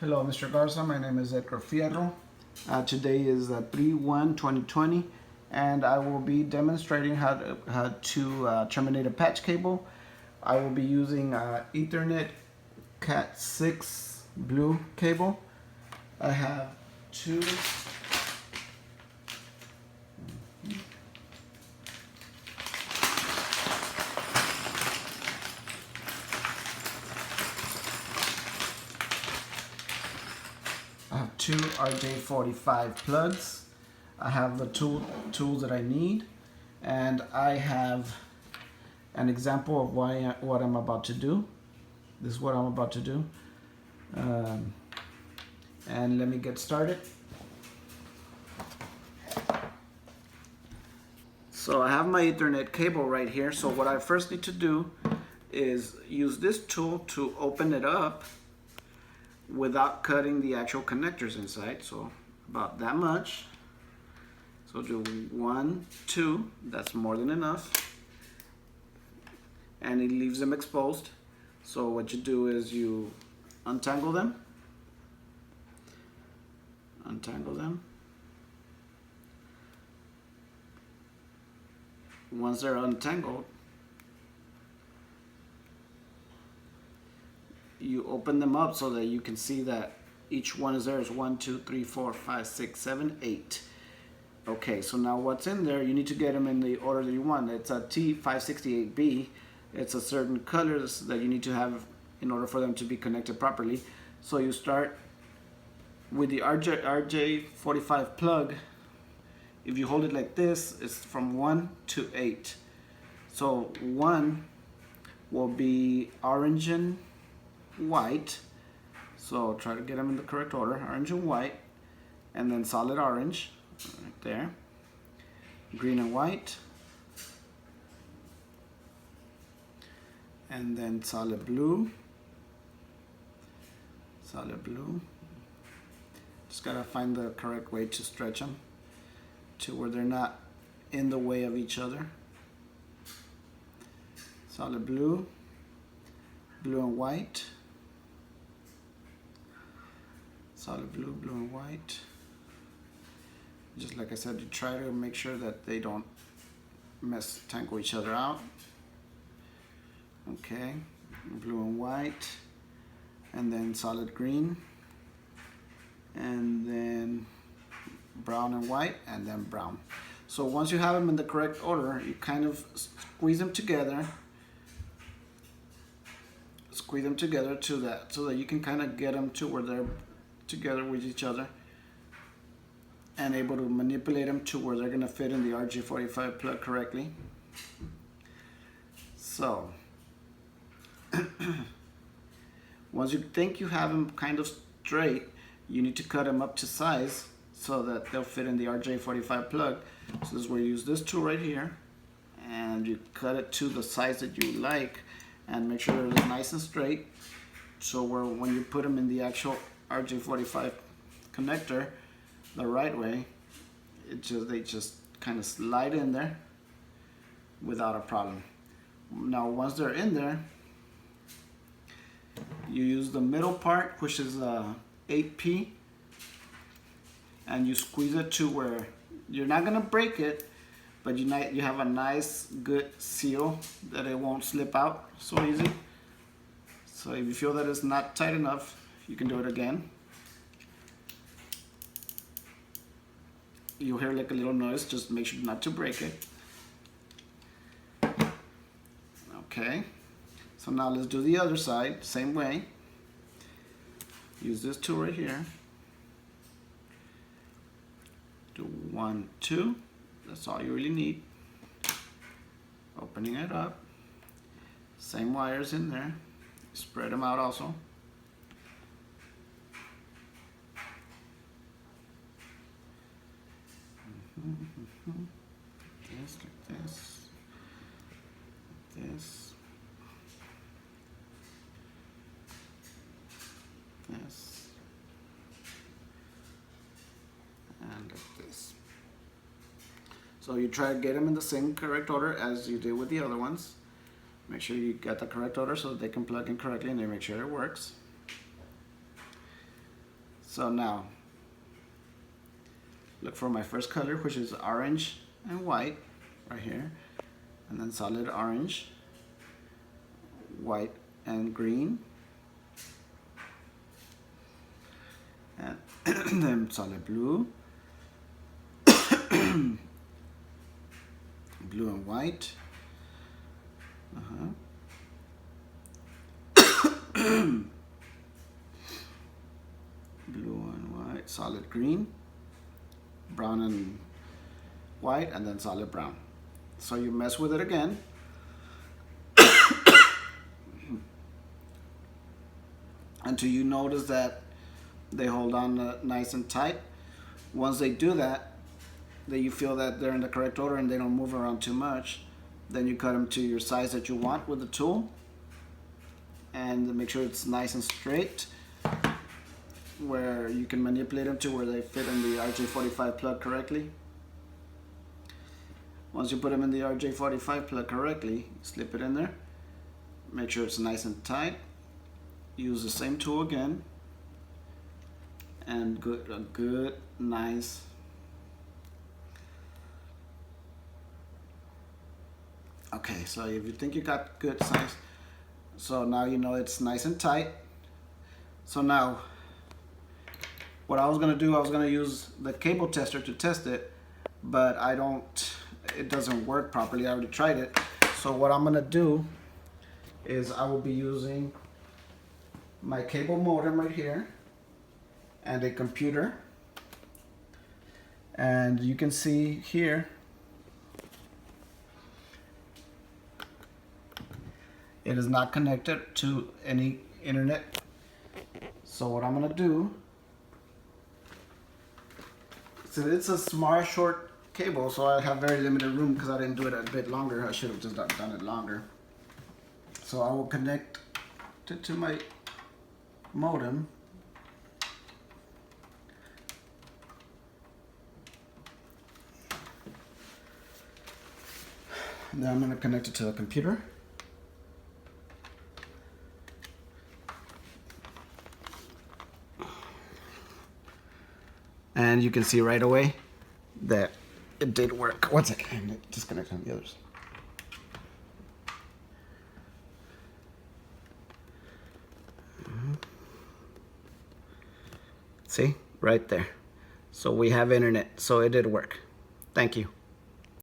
Hello, Mr. Garza. My name is Edgar Fierro. Today is 3/1/2020, and I will be demonstrating how to terminate a patch cable. I will be using Ethernet Cat 6 blue cable. I have two. I have two RJ45 plugs. I have the tools that I need, and I have an example of what I'm about to do. This is what I'm about to do. And let me get started. So I have my Ethernet cable right here. So what I first need to do is use this tool to open it up without cutting the actual connectors inside. So about that much. So do 1, 2, that's more than enough. And it leaves them exposed. So what you do is you untangle them. Once they're untangled, you open them up so that you can see that each one is there is 1, 2, 3, 4, 5, 6, 7, 8. Okay, so now what's in there, you need to get them in the order that you want. It's a T568B. It's a certain colors that you need to have in order for them to be connected properly. So you start with the RJ45 plug. If you hold it like this, it's from 1 to 8. So 1 will be orange and white. So try to get them in the correct order. Orange and white, and then solid orange right there. Green and white, and then solid blue. Just gotta find the correct way to stretch them to where they're not in the way of each other. Solid blue, blue and white, solid blue, blue and white. Just like I said, you try to make sure that they don't tangle each other out. Okay, blue and white, and then solid green, and then brown and white, and then brown. So once you have them in the correct order, you kind of squeeze them together to that, so that you can kind of get them to where they're together with each other and able to manipulate them to where they're going to fit in the RJ45 plug correctly. So once you think you have them kind of straight, you need to cut them up to size so that they'll fit in the RJ45 plug. So this is where you use this tool right here, and you cut it to the size that you like, and make sure they're nice and straight, so when you put them in the actual RJ45 connector the right way, they just kind of slide in there without a problem. Now once they're in there, you use the middle part, which is 8P, and you squeeze it to where you're not gonna break it, but you have a nice good seal that it won't slip out so easy. So if you feel that it's not tight enough, you can do it again. You'll hear like a little noise, just make sure not to break it. Okay, so now let's do the other side, same way. Use this tool right here. Do 1, 2, that's all you really need. Opening it up, same wires in there, spread them out also. This, like this, this, this, and like this. So you try to get them in the same correct order as you did with the other ones. Make sure you get the correct order so that they can plug in correctly, and they make sure it works. So now, look for my first color, which is orange and white, right here. And then solid orange, white and green. And then solid blue, blue and white. Blue and white, solid green, brown and white, and then solid brown. So you mess with it again. Until you notice that they hold on nice and tight. Once they do that, then you feel that they're in the correct order and they don't move around too much. Then you cut them to your size that you want with the tool. And make sure it's nice and straight, where you can manipulate them to where they fit in the RJ45 plug correctly. Once you put them in the RJ45 plug correctly, slip it in there. Make sure it's nice and tight. Use the same tool again. And a good, nice. Okay, so if you think you got good size, so now you know it's nice and tight. So now, what I was gonna do, I was gonna use the cable tester to test it, but it doesn't work properly. I already tried it. So what I'm gonna do is I will be using my cable modem right here and a computer. And you can see here, it is not connected to any internet. So what I'm gonna do, so it's a smart short cable, so I have very limited room because I didn't do it a bit longer. I should have just done it longer. So I will connect it to my modem. And then I'm going to connect it to the computer. And you can see right away that it did work. One second, disconnect on the others. See, right there. So we have internet, so it did work. Thank you.